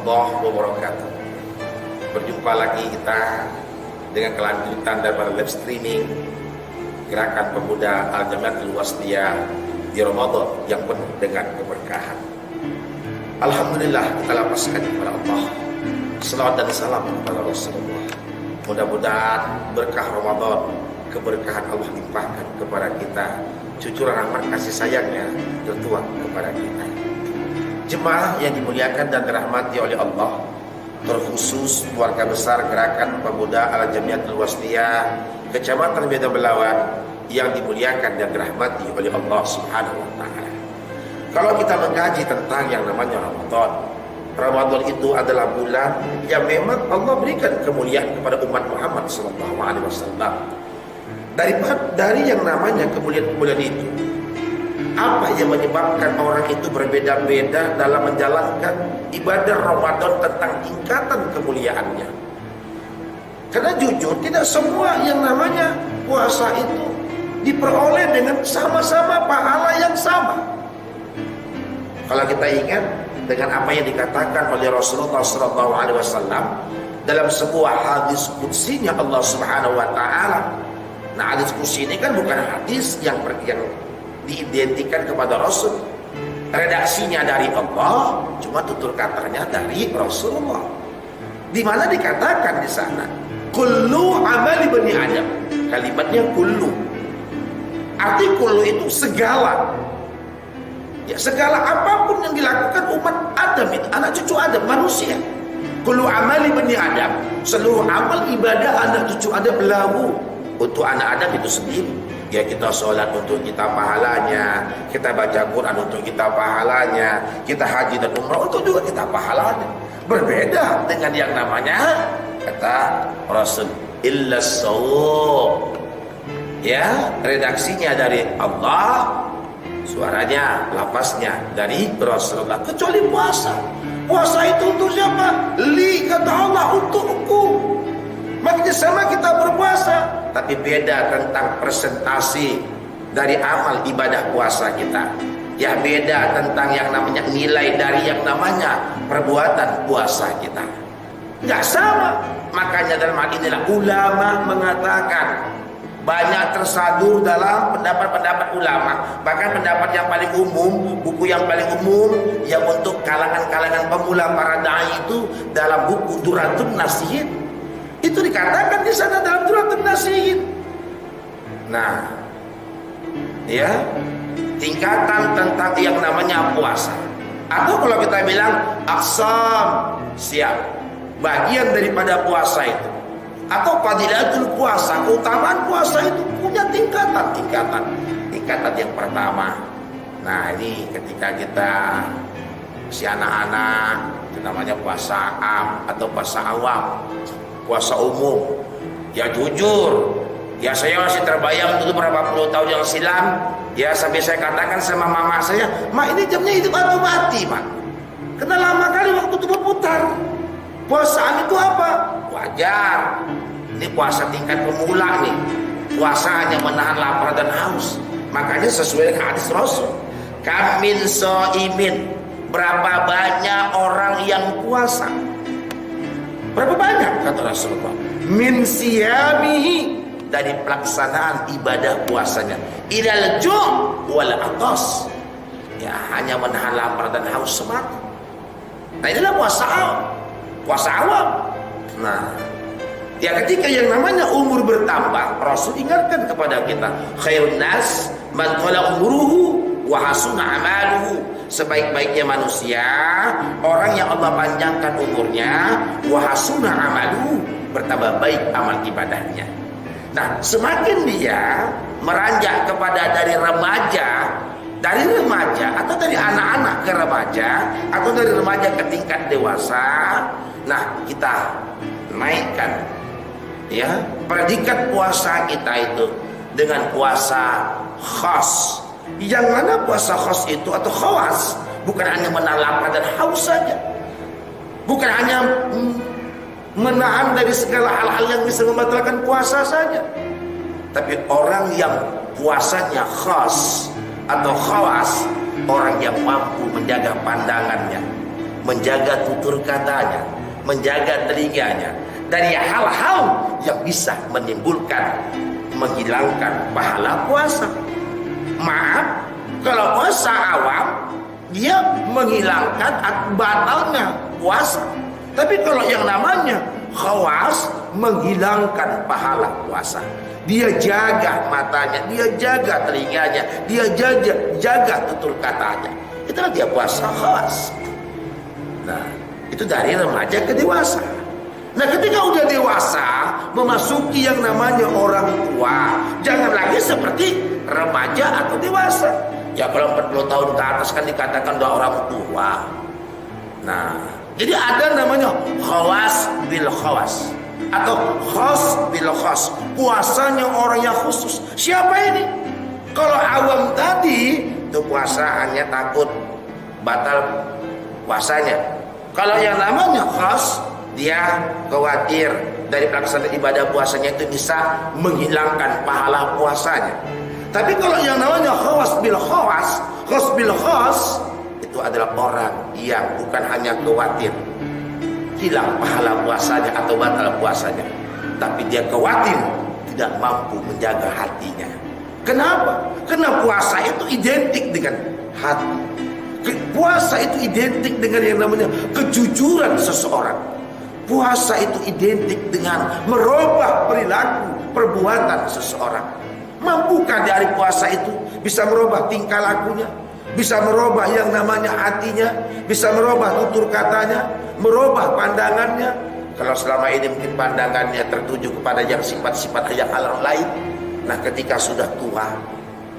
warahmatullahi wabarakatuh. Berjumpa lagi kita dengan kelanjutan daripada live streaming Gerakan Pemuda Al-Jamiatul Wasthiyah di Ramadan yang penuh dengan keberkahan. Alhamdulillah, kita lapaskan kepada Allah, selawat dan salam kepada Rasulullah. Mudah-mudahan berkah Ramadan, keberkahan Allah limpahkan kepada kita, cucuran rahmat kasih sayangnya tertuang kepada kita. Jemaah yang dimuliakan dan dirahmati oleh Allah, terkhusus keluarga besar Gerakan Pemuda Al-Jamiatul Wasthiyah Kecamatan Medan Belawan yang dimuliakan dan dirahmati oleh Allah Subhanahu wa taala. Kalau kita mengkaji tentang yang namanya Ramadan, Ramadan itu adalah bulan yang memang Allah berikan kemuliaan kepada umat Muhammad sallallahu alaihi wasallam. Dari yang namanya kemuliaan-kemuliaan itu, apa yang menyebabkan orang itu berbeda-beda dalam menjalankan ibadah Ramadan tentang tingkatan kemuliaannya? Karena jujur, tidak semua yang namanya puasa itu diperoleh dengan sama-sama pahala yang sama. Kalau kita ingat dengan apa yang dikatakan oleh Rasulullah SAW dalam sebuah hadis qudsinya Allah Subhanahu wa taala. Nah, hadis qudsi ini kan bukan hadis yang diidentikan kepada Rasul. Redaksinya dari Allah, cuma tutur katanya dari Rasulullah. Di mana dikatakan di sana, kullu amali bani Adam. Kalimatnya kullu. Arti kullu itu segala. Ya, segala apapun yang dilakukan umat Adam itu, anak cucu Adam, manusia. Kullu amali bani Adam. Seluruh amal ibadah anak cucu Adam lahu untuk anak Adam itu sendiri. Ya, kita sholat untuk kita pahalanya, kita baca Quran untuk kita pahalanya, kita haji dan umrah untuk juga kita pahalanya. Berbeda dengan yang namanya, kata Rasul, illa shaum. Ya, redaksinya dari Allah, suaranya, lafaznya dari Rasulullah. Kecuali puasa. Puasa itu untuk siapa? Li, kata Allah, untukku. Makanya sama kita berpuasa, tapi beda tentang presentasi dari amal ibadah puasa kita. Ya, beda tentang yang namanya nilai dari yang namanya perbuatan puasa kita. Nggak sama. Makanya dalam hal inilah ulama mengatakan, banyak tersadur dalam pendapat-pendapat ulama. Bahkan pendapat yang paling umum, buku yang paling umum yang untuk kalangan-kalangan pemula para dai itu dalam buku Duratun Nasihin. Itu dikatakan di sana dalam Duratun Nasihin. Nah, ya, tingkatan tentang yang namanya puasa. Atau kalau kita bilang aqsam, siap, bagian daripada puasa itu. Atau fadilatul puasa, keutamaan puasa itu punya tingkatan. Tingkatan yang pertama. Nah, ini ketika kita si anak-anak, itu namanya puasa am atau puasa awam, puasa umum. Ya jujur, ya saya masih terbayang dulu berapa puluh tahun yang silam, ya sampai saya katakan sama mama saya, "Mak, ini jamnya hidup atau mati, Mak?" Karena lama kali waktu itu berputar. Puasaan itu apa? Wajar. Ini puasa tingkat pemula nih. Puasa hanya menahan lapar dan haus. Makanya sesuai dengan hadis Rasul, kamin so'imin. Berapa banyak orang yang puasa? Berapa banyak? Kata Rasulullah, min siyamihi, dari pelaksanaan ibadah puasanya, ilal ju' wal atas, ya hanya menahan lapar dan haus semata. Nah, inilah puasa awam. Puasa awam. Nah, ya ketika yang namanya umur bertambah, Rasul ingatkan kepada kita, khairun nas man thala umuruhu wa hasuna amaluhu. Sebaik-baiknya manusia orang yang Allah panjangkan umurnya, wa hasuna amaluhu, bertambah baik amal ibadahnya. Nah, semakin dia meranjak kepada dari remaja atau dari anak-anak ke remaja atau dari remaja ke tingkat dewasa, nah kita naikkan ya predikat puasa kita itu dengan puasa khas. Yang mana puasa khas itu atau khawas bukan hanya menahan lapar dan haus saja, bukan hanya menahan dari segala hal-hal yang bisa membatalkan puasa saja, tapi orang yang puasanya khas atau khawas, orang yang mampu menjaga pandangannya, menjaga tutur katanya, menjaga telinganya dari hal-hal yang bisa menimbulkan, menghilangkan pahala puasa. Maaf, kalau puasa awam dia menghilangkan batalnya puasa. Tapi kalau yang namanya khawas, menghilangkan pahala puasa. Dia jaga matanya, dia jaga telinganya, dia jaga tutur katanya. Itulah dia puasa khawas. Nah, itu dari remaja ke dewasa. Nah, ketika udah dewasa, memasuki yang namanya orang tua, jangan lagi seperti remaja atau dewasa. Ya kalau 40 tahun ke atas kan dikatakan udah orang tua. Nah, jadi ada namanya khawas bil khawas atau khas bil khas. Puasanya orang yang khusus. Siapa ini? Kalau awam tadi itu puasa hanya takut batal puasanya. Kalau yang namanya khas, dia khawatir dari pelaksanaan ibadah puasanya itu bisa menghilangkan pahala puasanya. Tapi kalau yang namanya khawas bil khas itu adalah orang yang bukan hanya khawatir hilang pahala puasanya atau batal puasanya, tapi dia khawatir tidak mampu menjaga hatinya. Kenapa? Karena puasa itu identik dengan hati. Puasa itu identik dengan yang namanya kejujuran seseorang. Puasa itu identik dengan merubah perilaku, perbuatan seseorang. Mampukah dari puasa itu bisa merubah tingkah lakunya, bisa merubah yang namanya hatinya, bisa merubah tutur katanya, merubah pandangannya? Kalau selama ini mungkin pandangannya tertuju kepada yang sifat-sifat yang hal lain. Nah, ketika sudah tua,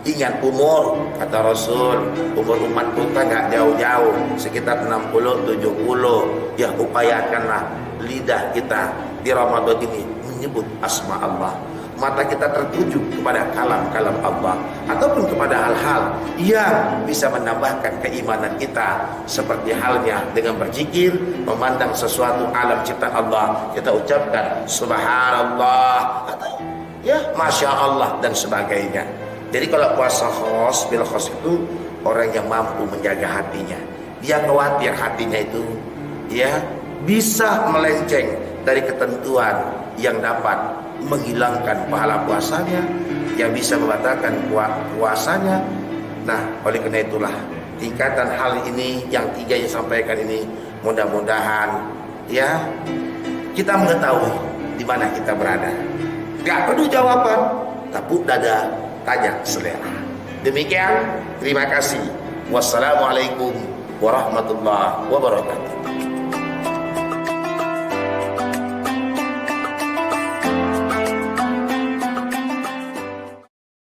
ingat umur, kata Rasul, umur umat kita nggak jauh-jauh, sekitar 60-70. Ya, upayakanlah lidah kita di Ramadan ini menyebut asma Allah. Mata kita tertuju kepada kalam-kalam Allah, ataupun kepada hal-hal yang bisa menambahkan keimanan kita, seperti halnya dengan berzikir, memandang sesuatu alam ciptaan Allah, kita ucapkan subhanallah atau ya masya Allah dan sebagainya. Jadi kalau puasa khos bil khos itu orang yang mampu menjaga hatinya. Dia khawatir hatinya itu ya bisa melenceng dari ketentuan yang dapat menghilangkan pahala puasanya, yang bisa membatalkan puasanya. Nah, oleh karena itulah tingkatan hal ini yang tiga yang sampaikan ini, mudah-mudahan ya kita mengetahui di mana kita berada. Gak perlu jawaban, tapi dada, tanya selera. Demikian, terima kasih. Wassalamualaikum warahmatullahi wabarakatuh.